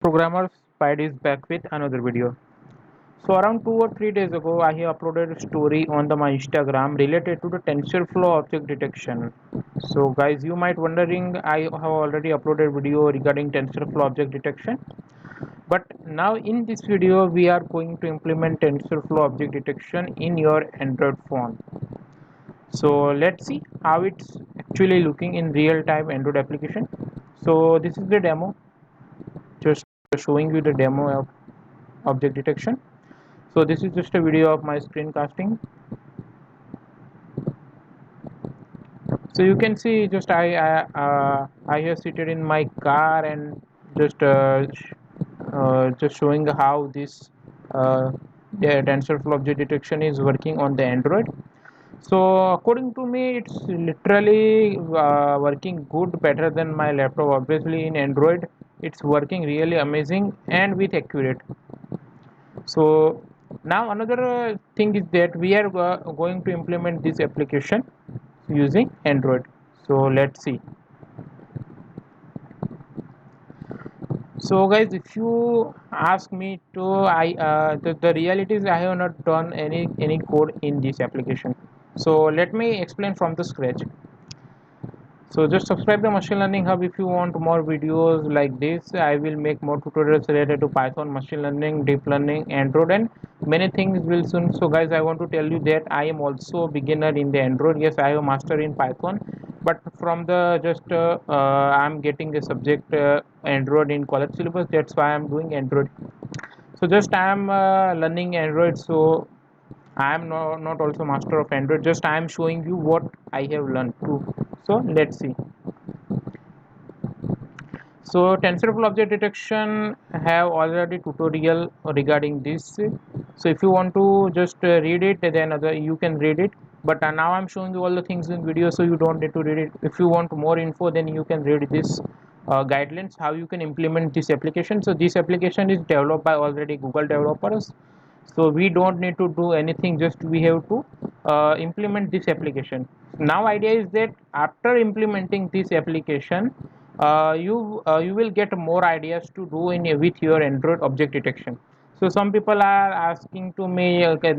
Programmer Spide is back with another video. So around 2 or 3 days ago, I have uploaded a story on my Instagram related to the TensorFlow object detection. So guys, you might wondering I have already uploaded video regarding TensorFlow object detection. But now in this video, we are going to implement TensorFlow object detection in your Android phone. So let's see how it's actually looking in real-time Android application. So this is the demo, just showing you the demo of object detection. So this is just a video of my screencasting. So you can see just I have seated in my car and just showing how this the TensorFlow object detection is working on the Android. So according to me, it's literally working good, better than my laptop. Obviously in Android, it's working really amazing and with accurate. So now another thing is that we are going to implement this application using Android. So let's see. So guys, if you ask me to, the reality is I have not done any code in this application. So let me explain from the scratch. So just subscribe the Machine Learning Hub if you want more videos like this. I will make more tutorials related to Python, machine learning, deep learning, Android, and many things will soon. So guys, I want to tell you that I am also a beginner in the Android. Yes, I have a master in Python, but from the I'm getting the subject Android in college syllabus. That's why I'm doing Android. So just I'm learning Android. So I am not also master of Android. Just I am showing you what I have learned too. So let's see. So TensorFlow object detection have already tutorial regarding this. So if you want to just read it, then you can read it. But now I'm showing you all the things in video, so you don't need to read it. If you want more info, then you can read this guidelines how you can implement this application. So this application is developed by already Google developers. So we don't need to do anything. Just we have to implement this application. Now idea is that after implementing this application, you will get more ideas to do in with your Android object detection. So some people are asking to me okay,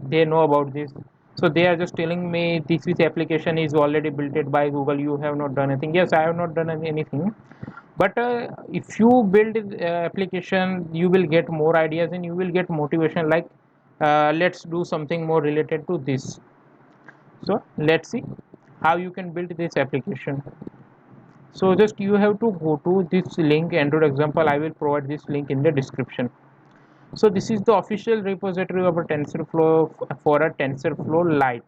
they know about this, so they are just telling me this application is already built by Google, you have not done anything. Yes, I have not done anything, but if you build application, you will get more ideas and you will get motivation, like let's do something more related to this. So let's see how you can build this application. So just you have to go to this link, Android example. I will provide this link in the description. So this is the official repository of a TensorFlow for a TensorFlow Lite.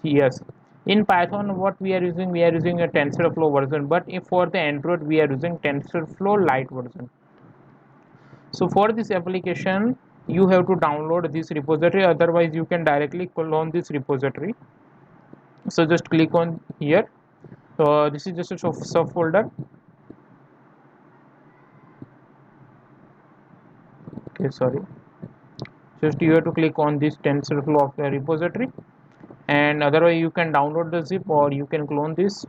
Yes, in Python what we are using a TensorFlow version, but if for the Android we are using TensorFlow Lite version. So for this application you have to download this repository, otherwise you can directly clone this repository. So just click on here. So this is just a subfolder. Okay, sorry, just you have to click on this TensorFlow of the repository, and otherwise you can download the zip or you can clone this.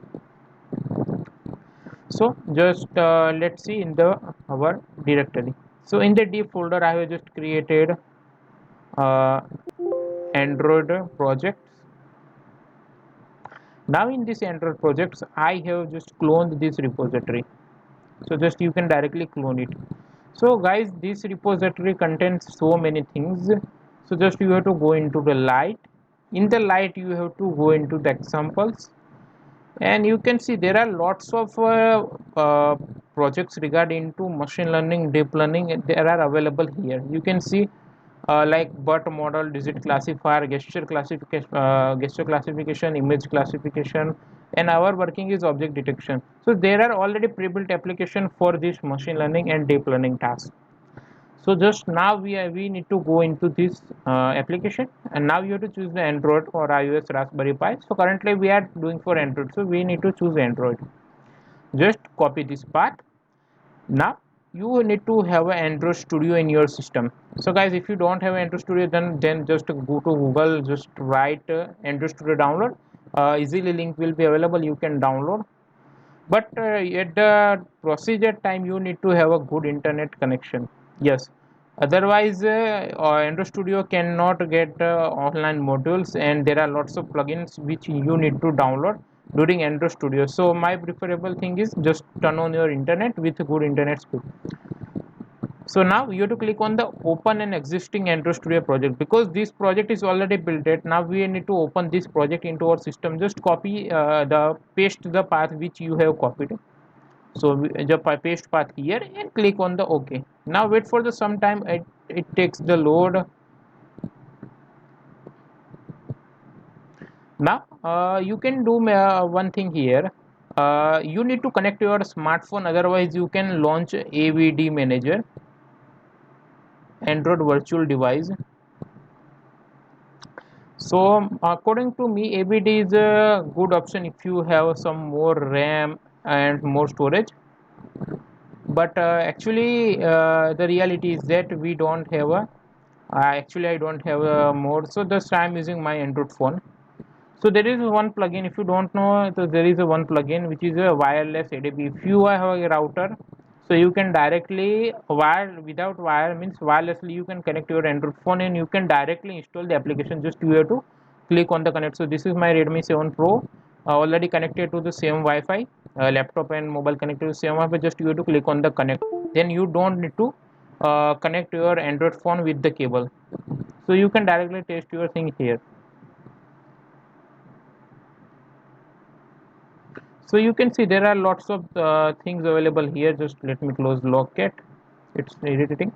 So just let's see in the our directory. So in the D folder I have just created uh, Android projects. Now in this Android projects I have just cloned this repository, so just you can directly clone it. So guys, this repository contains so many things. So just you have to go into the Lite. In the Lite you have to go into the examples, and you can see there are lots of projects regarding to machine learning, deep learning. There are available here. You can see like BERT model, digit classifier, gesture classification, image classification, and our working is object detection. So there are already pre-built application for this machine learning and deep learning tasks. So just now we need to go into this application, and now you have to choose the Android or iOS, Raspberry Pi. So currently we are doing for Android, so we need to choose Android. Just copy this path. Now you need to have an Android Studio in your system. So guys, if you don't have Android Studio, then just go to Google, just write Android Studio download. Easily link will be available, you can download. but at the procedure time you need to have a good internet connection. Yes, otherwise Android Studio cannot get online modules, and there are lots of plugins which you need to download during Android Studio. So my preferable thing is just turn on your internet with good internet speed. So now you have to click on the open an existing Android Studio project, because this project is already built it. Now we need to open this project into our system. Just copy the paste the path which you have copied. So just paste path here and click on the OK. Now wait for the some time, it takes the load. Now you can do one thing here. You need to connect your smartphone, otherwise you can launch AVD manager, Android virtual device. So according to me, ABD is a good option if you have some more RAM and more storage. But actually, the reality is that we don't have a. Actually, I don't have a more. So thus I'm using my Android phone. So there is one plugin. If you don't know, so there is a one plugin which is a wireless ADB. If you have a router, so you can directly wire without wire means wirelessly you can connect your Android phone and you can directly install the application. Just you have to click on the connect. So this is my Redmi 7 Pro, already connected to the same Wi-Fi. Laptop and mobile connected to the same Wi-Fi. Just you have to click on the connect. Then you don't need to connect your Android phone with the cable. So you can directly test your thing here. So you can see there are lots of things available here. Just let me close Logcat. It's irritating.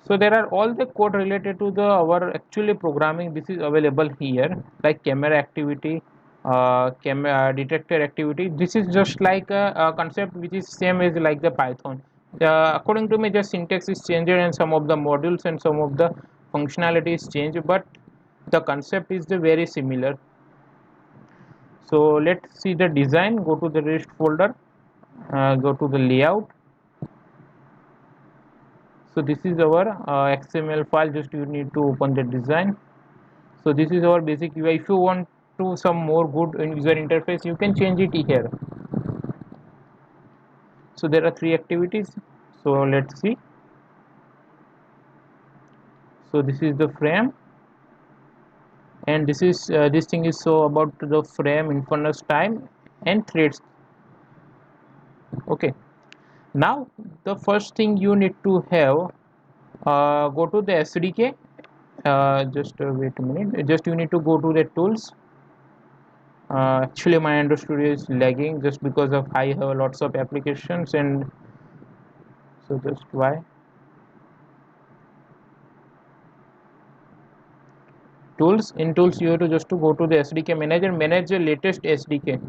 So there are all the code related to the our actually programming. This is available here, like camera activity, camera detector activity. This is just like a concept which is same as like the Python. According to me, just syntax is changed and some of the modules and some of the functionality is changed, but the concept is the very similar. So let's see the design. Go to the rest folder, go to the layout. So this is our XML file. Just you need to open the design. So this is our basic UI. If you want to some more good user interface, you can change it here. So there are three activities. So let's see. So this is the frame, and this is this thing is so about the frame, infinite time, and threads. Okay. Now the first thing you need to have, go to the SDK. Just wait a minute. Just you need to go to the tools. Actually my Android Studio is lagging just because of I have lots of applications, and so just why tools. In tools you have to just to go to the SDK manager, manage the latest SDK.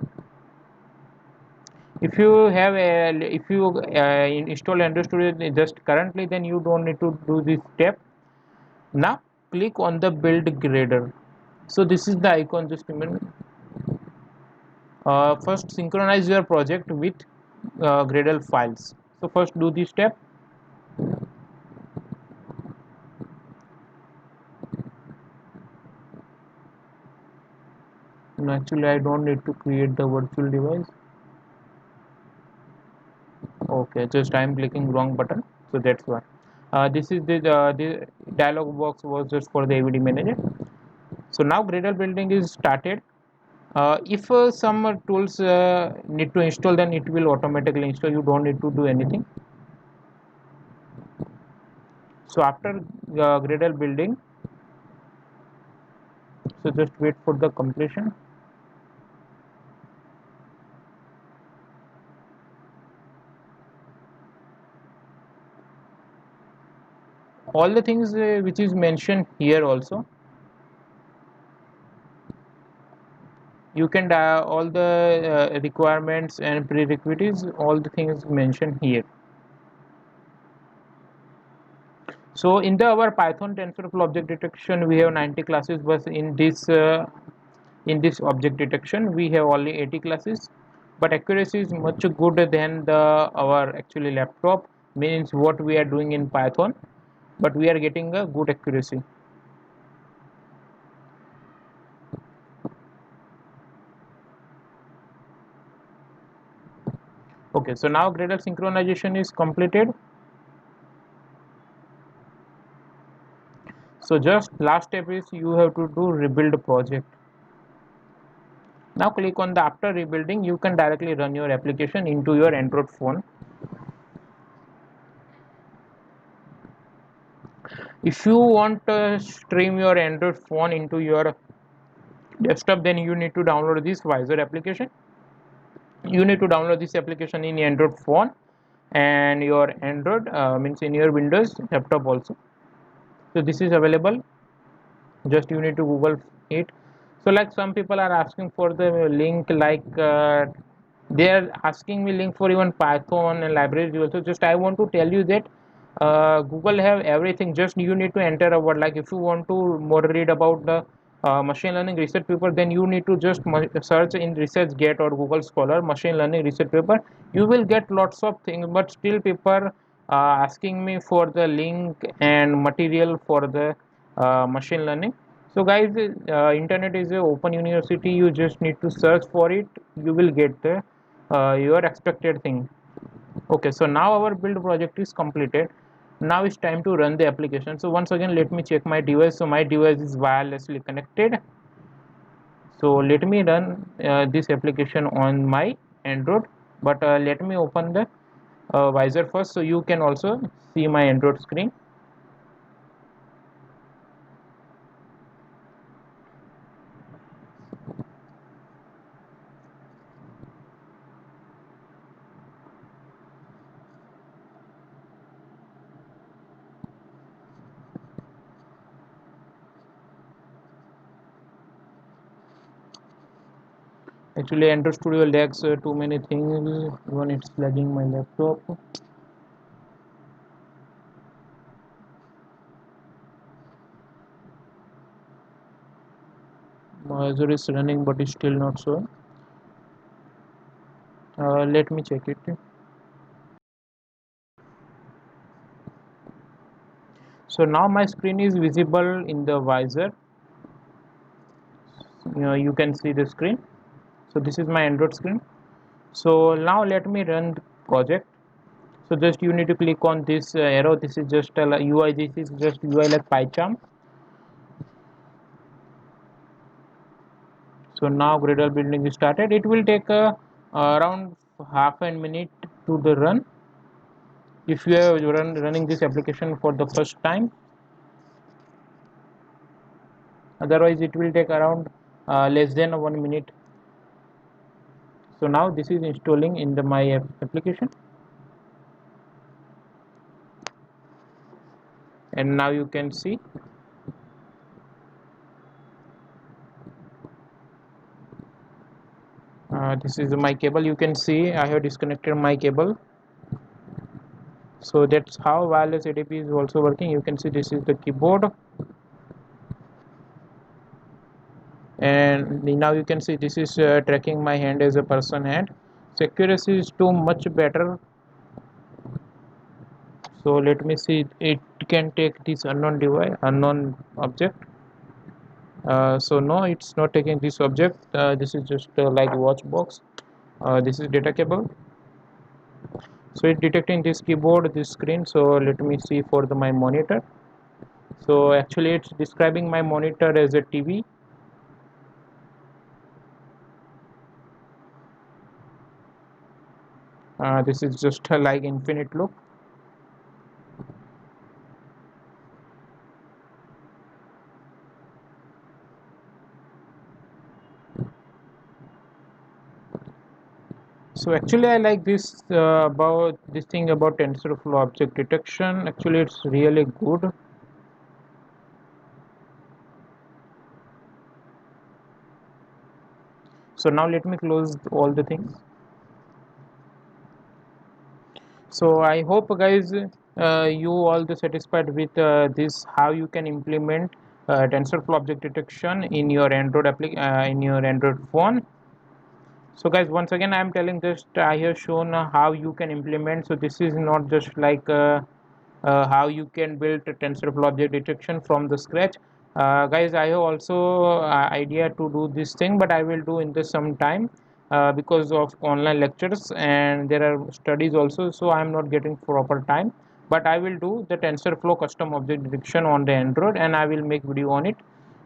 If you have if you install Android Studio just currently, then you don't need to do this step. Now click on the build grader. So this is the icon. Just a minute. First synchronize your project with Gradle files. So first do this step. Actually I don't need to create the virtual device. Okay, just I'm clicking wrong button, so that's why. This is the dialog box was just for the AVD manager. So now Gradle building is started. If some tools need to install, then it will automatically install. You don't need to do anything. So after Gradle building, so just wait for the completion. All the things which is mentioned here also, you can all the requirements and prerequisites, all the things mentioned here. So in the our Python TensorFlow object detection, we have 90 classes, but in this object detection we have only 80 classes. But accuracy is much good than the our actually laptop, means what we are doing in Python, but we are getting a good accuracy. Okay, so now Gradle synchronization is completed. So just last step is you have to do rebuild project. Now click on the after rebuilding, you can directly run your application into your Android phone. If you want to stream your Android phone into your desktop, then you need to download this Visor application. You need to download this application in Android phone and your Android means in your Windows laptop also. So this is available, just you need to Google it. So like some people are asking for the link, like they are asking me link for even Python and libraries also. Just I want to tell you that Google have everything, just you need to enter a word. Like if you want to more read about the machine learning research paper, then you need to just search in ResearchGate or Google Scholar machine learning research paper. You will get lots of things, but still people asking me for the link and material for the machine learning. So guys, internet is a open university. You just need to search for it, you will get the your expected thing. Okay, so now our build project is completed. Now it's time to run the application. So once again, let me check my device. So my device is wirelessly connected. So let me run this application on my Android, but let me open the Visor first, so you can also see my Android screen. Actually, Android Studio lags too many things, even it's lagging my laptop. Azure is running, but it's still not so. Let me check it. So now my screen is visible in the Visor. You can see the screen. So this is my Android screen. So now let me run the project. So just you need to click on this arrow. This is just a UI. This is just UI like PyCharm. So now Gradle building is started. It will take around half a minute to the run. If you are running this application for the first time, otherwise it will take around less than 1 minute. So now this is installing in the my application, and now you can see this is my cable. You can see I have disconnected my cable. So that's how wireless ADP is also working. You can see this is the keyboard, and now you can see this is tracking my hand as a person hand. So accuracy is too much better. So let me see, it can take this unknown device, unknown object. So no, it's not taking this object. This is just like watch box. This is data cable. So it's detecting this keyboard, this screen. So let me see for the my monitor. So actually it's describing my monitor as a TV. This is just like infinite loop. So actually I like this about this thing about TensorFlow object detection. Actually it's really good. So now let me close all the things. So I hope guys you all the satisfied with this, how you can implement TensorFlow object detection in your in your Android phone. So guys, once again I am telling this, I have shown how you can implement. So this is not just like how you can build a TensorFlow object detection from the scratch. Guys, I have also idea to do this thing, but I will do in this some time. because of online lectures and there are studies also, so I am not getting proper time. But I will do the TensorFlow custom object detection on the Android and I will make video on it.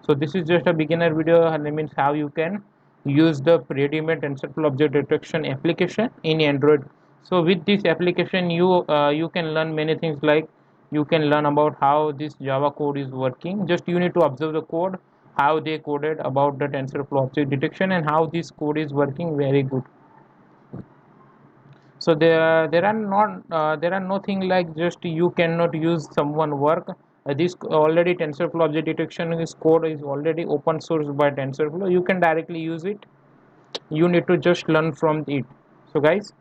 So this is just a beginner video, and that means how you can use the ready-made TensorFlow object detection application in Android. So with this application you can learn many things, like you can learn about how this Java code is working. Just you need to observe the code, how they coded about the TensorFlow object detection and how this code is working very good. So there are nothing like just you cannot use someone work. This already TensorFlow object detection is code is already open source by TensorFlow. You can directly use it. You need to just learn from it. So guys,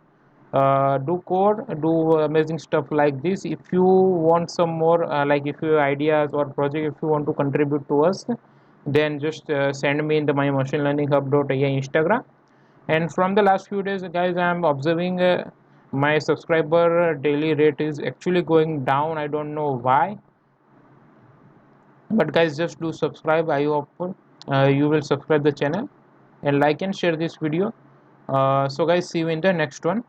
do code, do amazing stuff like this. If you want some more like if you have ideas or project, if you want to contribute to us, then just send me in the my machine learning hub.ai Instagram. And from the last few days guys, I am observing my subscriber daily rate is actually going down. I don't know why, but guys, just do subscribe. I hope you will subscribe the channel and like and share this video. So guys, see you in the next one.